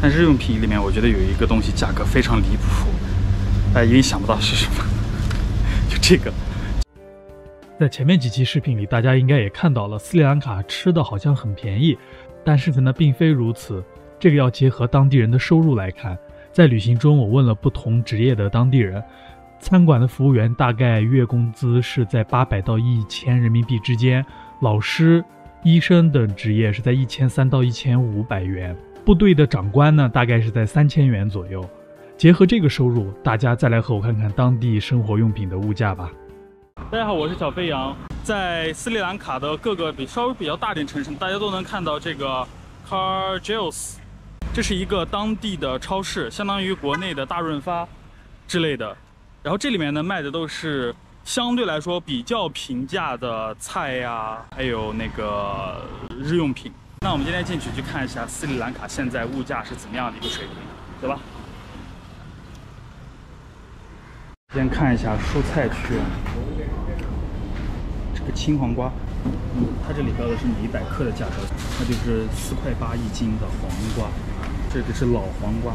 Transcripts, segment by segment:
但日用品里面，我觉得有一个东西价格非常离谱，已经想不到是什么，就这个。在前面几期视频里，大家应该也看到了，斯里兰卡吃的好像很便宜，但是呢，并非如此。这个要结合当地人的收入来看。在旅行中，我问了不同职业的当地人，餐馆的服务员大概月工资是在800到1000人民币之间，老师、医生等职业是在1300到1500元，部队的长官呢，大概是在3000元左右。结合这个收入，大家再来和我看看当地生活用品的物价吧。大家好，我是小飞扬。在斯里兰卡的各个稍微比较大点城市，大家都能看到这个 Cargill， 这是一个当地的超市，相当于国内的大润发之类的。然后这里面呢卖的都是相对来说比较平价的菜呀，还有那个日用品。那我们今天进去去看一下斯里兰卡现在物价是怎么样的一个水平，对吧？先看一下蔬菜区，这个青黄瓜，它这里标的是每100克的价格，那就是4.8块一斤的黄瓜，这个是老黄瓜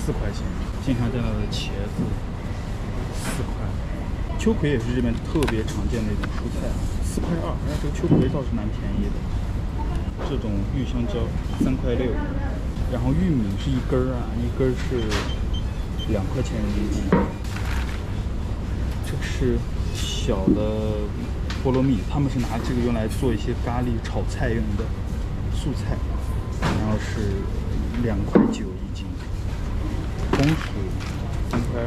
，4块钱。经常见到的茄子4块，秋葵也是这边特别常见的一种蔬菜，4.2块。这个秋葵倒是蛮便宜的。这种玉香蕉3.6块，然后玉米是一根儿啊，一根是2块钱一斤。这个是小的菠萝蜜，他们是拿这个用来做一些咖喱炒菜用的素菜，然后是2.9块一斤。红薯3.2块。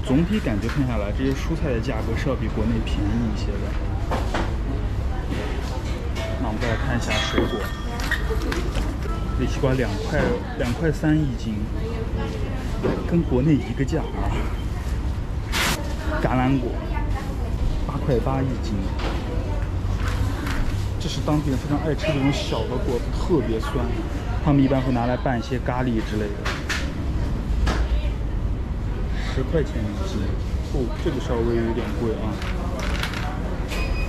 总体感觉看下来，这些蔬菜的价格是要比国内便宜一些的。那我们再来看一下水果，这西瓜2.3块一斤，跟国内一个价啊。橄榄果8.8块一斤，这是当地人非常爱吃的这种小的果子，特别酸，他们一般会拿来拌一些咖喱之类的。10块钱一斤，这个稍微有点贵啊。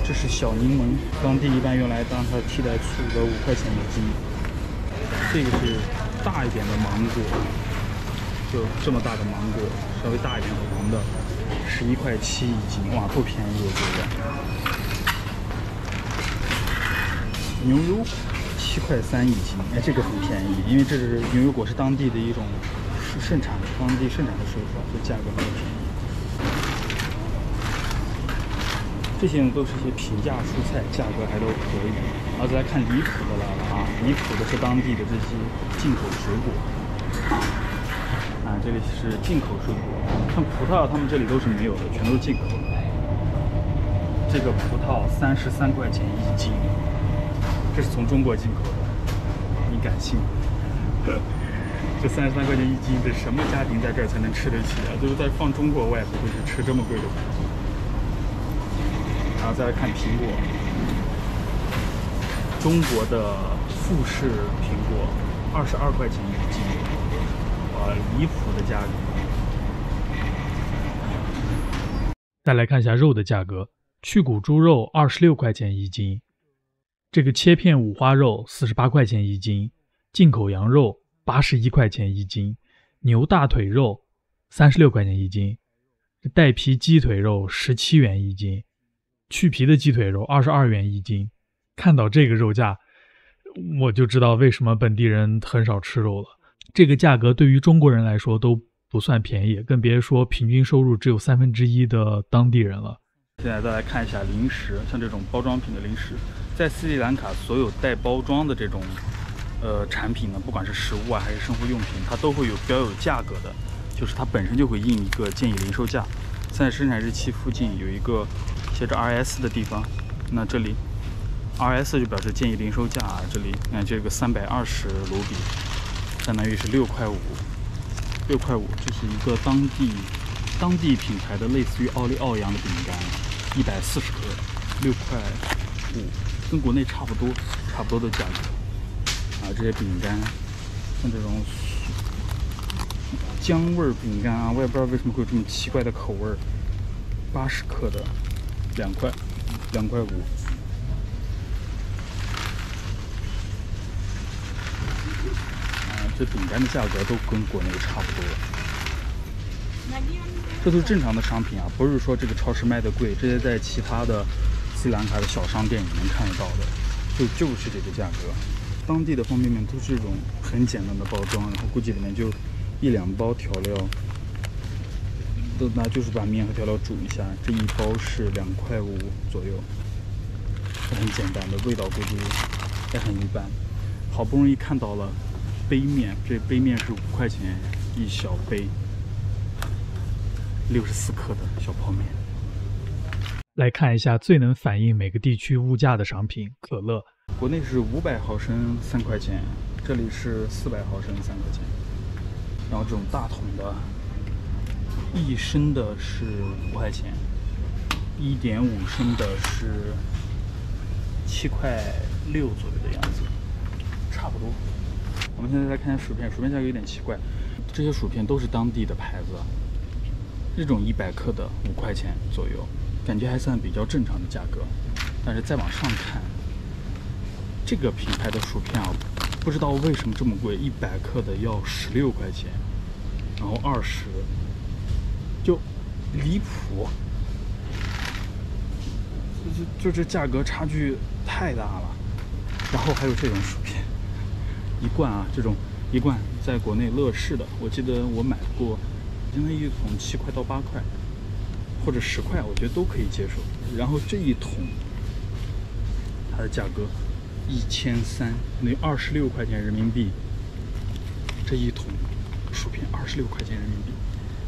这是小柠檬，当地一般用来当它替代醋的5块钱一斤。这个是大一点的芒果，就这么大的芒果，稍微大一点黄的，11.7块一斤，哇，够便宜我觉得。牛油果7.3块一斤，这个很便宜，因为这是牛油果是当地的一种盛产，当地盛产的水果，所以价格很便宜。这些呢都是一些平价蔬菜，价格还都可以。然后再来看离谱的来了啊，离谱的是当地的这些进口水果。这里是进口水果，像葡萄他们这里都是没有的，全都是进口的。这个葡萄33块钱一斤，这是从中国进口的，你敢信？这33块钱一斤，这什么家庭在这儿才能吃得起啊？就是在放中国，我也不会去吃这么贵的葡萄。然后再来看苹果，中国的富士苹果22块钱一斤。离谱的价格。再来看一下肉的价格，去骨猪肉26块钱一斤，这个切片五花肉48块钱一斤，进口羊肉81块钱一斤，牛大腿肉36块钱一斤，带皮鸡腿肉17元一斤，去皮的鸡腿肉22元一斤。看到这个肉价，我就知道为什么本地人很少吃肉了。这个价格对于中国人来说都不算便宜，更别说平均收入只有1/3的当地人了。现在再来看一下零食，像这种包装品的零食，在斯里兰卡所有带包装的这种产品呢，不管是食物啊还是生活用品，它都会有标有价格的，就是它本身就会印一个建议零售价。在生产日期附近有一个写着 RS 的地方，那这里 RS 就表示建议零售价啊，这里你看这个320卢比。相当于是6.5块，6.5块，这是一个当地品牌的类似于奥利奥一样的饼干，140克，6.5块，跟国内差不多的价格。这些饼干，像这种姜味饼干啊，我也不知道为什么会有这么奇怪的口味，80克的2块5。这饼干的价格都跟国内差不多。这都是正常的商品啊，不是说这个超市卖的贵，这些在其他的斯里兰卡的小商店里面看得到的，就是这个价格。当地的方便面都是这种很简单的包装，然后估计里面就1、2包调料，就是把面和调料煮一下，这一包是2.5块左右，很简单的，味道估计也很一般。好不容易看到了杯面，这杯面是5块钱一小杯，64克的小泡面。来看一下最能反映每个地区物价的商品——可乐。国内是500毫升3块钱，这里是400毫升3块钱。然后这种大桶的，1升的是5块钱，1.5升的是7.6块左右的样子，差不多。我们现在来看一下薯片，薯片价格有点奇怪，这些薯片都是当地的牌子，这种100克的5块钱左右，感觉还算比较正常的价格。但是再往上看，这个品牌的薯片啊，不知道为什么这么贵，100克的要16块钱，然后20，就离谱。就这价格差距太大了。然后还有这种薯片，一罐啊，这种一罐在国内乐事的，我记得我买过，现在一桶7块到8块，或者10块，我觉得都可以接受。然后这一桶它的价格1300，等于26块钱人民币。这一桶薯片26块钱人民币，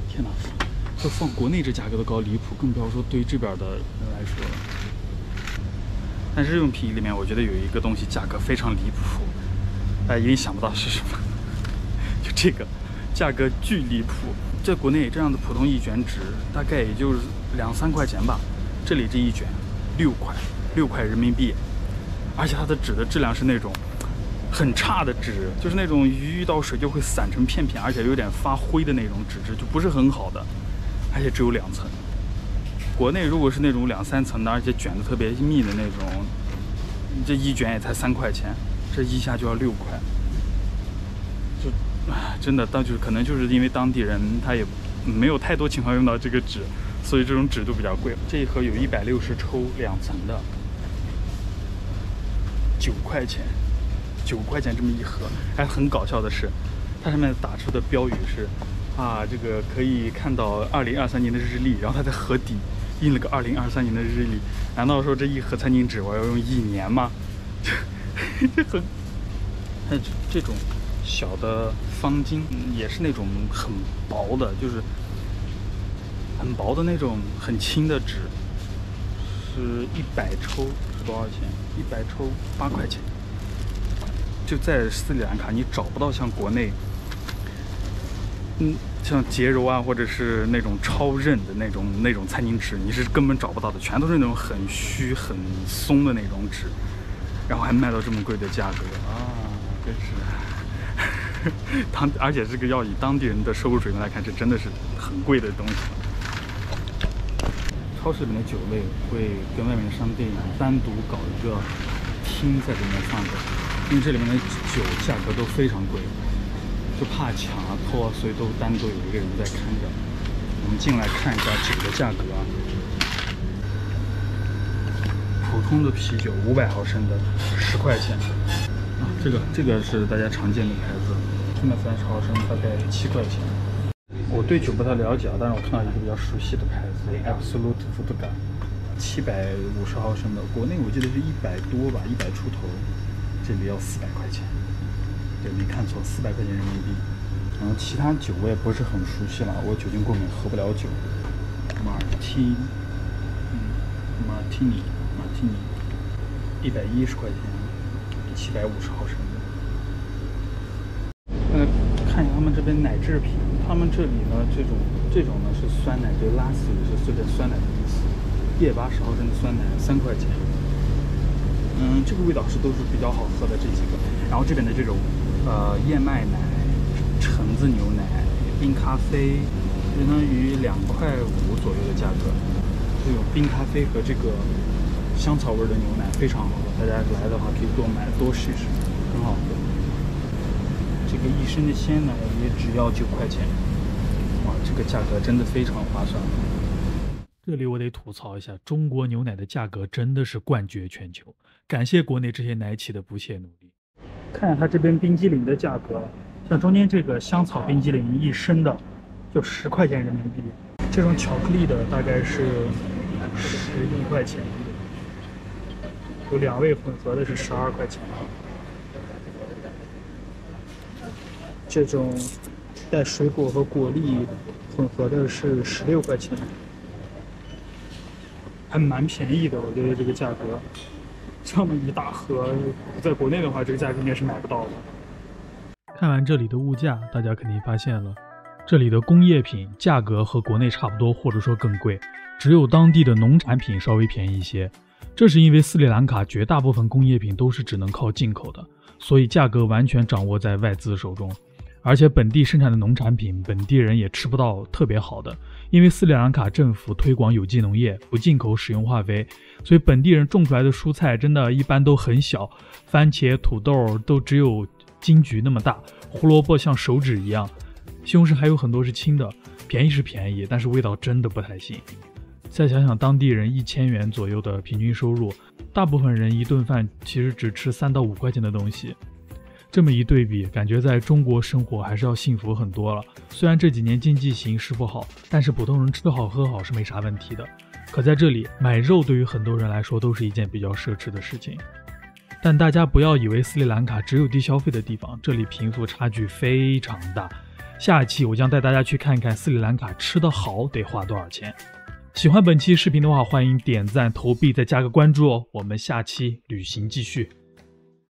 天哪！这放国内这价格都高离谱，更不要说对于这边的人来说了。但是日用品里面，我觉得有一个东西价格非常离谱，大家一定想不到是什么，就这个价格巨离谱。在国内这样的普通一卷纸大概也就是2、3块钱吧，这里这一卷6块人民币，而且它的纸的质量是那种很差的纸，就是那种遇到水就会散成片片，而且有点发灰的那种纸质，就不是很好的，而且只有2层。国内如果是那种2、3层的，而且卷的特别密的那种，这一卷也才3块钱，这一下就要6块，就真的，就是可能就是因为当地人他也没有太多情况用到这个纸，所以这种纸都比较贵。这一盒有160抽2层的，9块钱，9块钱这么一盒。还很搞笑的是，它上面打出的标语是啊，这个可以看到2023年的日历，然后它在盒底印了个2023年的日历。难道说这一盒餐巾纸我要用1年吗？这很，还有这种小的方巾，也是那种很薄的，就是很薄的那种很轻的纸，是100抽是多少钱？100抽8块钱。就在斯里兰卡，你找不到像国内，像洁柔啊，或者是那种超韧的那种餐巾纸，你是根本找不到的，全都是那种很虚、很松的那种纸，然后还卖到这么贵的价格啊，真是而且这个要以当地人的收入水平来看，这真的是很贵的东西。超市里面的酒类会跟外面的商店一样，单独搞一个厅在里面放着，因为这里面的酒价格都非常贵。就怕抢啊、偷啊，所以都单独有一个人在看着。我们进来看一下酒的价格啊。普通的啤酒500毫升的10块钱啊，这个是大家常见的牌子，330毫升大概7块钱。我对酒不太了解啊，但是我看到一个比较熟悉的牌子 Absolut Vodka， 750毫升的，国内我记得是100多吧，100出头，这里要400块钱。对，没看错，400块钱人民币。然后其他酒我也不是很熟悉了，我酒精过敏，喝不了酒。马提尼，110块钱，750毫升的。看一下他们这边奶制品，他们这里呢，这种呢是酸奶，就拉丝是随便酸奶的意思。180毫升的酸奶3块钱。这个味道都是比较好喝的这几个。然后这边的这种燕麦奶、橙子牛奶、冰咖啡，相当于2.5块左右的价格。这种冰咖啡和这个香草味的牛奶非常好喝，大家来的话可以多买多试试，很好喝。这个1升的鲜奶也只要9块钱，哇，这个价格真的非常划算。这里我得吐槽一下，中国牛奶的价格真的是冠绝全球，感谢国内这些奶企的不懈努力。看看它这边冰激凌的价格，像中间这个香草冰激凌1升的就10块钱人民币，这种巧克力的大概是11块钱，有2味混合的是12块钱，这种带水果和果粒混合的是16块钱，还蛮便宜的，我觉得这个价格。这么一大盒，在国内的话，这个价格应该是买不到的。看完这里的物价，大家肯定发现了，这里的工业品价格和国内差不多，或者说更贵，只有当地的农产品稍微便宜一些。这是因为斯里兰卡绝大部分工业品都是只能靠进口的，所以价格完全掌握在外资手中。而且本地生产的农产品，本地人也吃不到特别好的，因为斯里兰卡政府推广有机农业，不进口使用化肥，所以本地人种出来的蔬菜真的一般都很小，番茄、土豆都只有金桔那么大，胡萝卜像手指一样，西红柿还有很多是青的，便宜是便宜，但是味道真的不太行。再想想当地人1000元左右的平均收入，大部分人一顿饭其实只吃3到5块钱的东西。这么一对比，感觉在中国生活还是要幸福很多了。虽然这几年经济形势不好，但是普通人吃好喝好是没啥问题的。可在这里买肉对于很多人来说都是一件比较奢侈的事情。但大家不要以为斯里兰卡只有低消费的地方，这里贫富差距非常大。下一期我将带大家去看看斯里兰卡吃得好得花多少钱。喜欢本期视频的话，欢迎点赞投币再加个关注哦。我们下期旅行继续。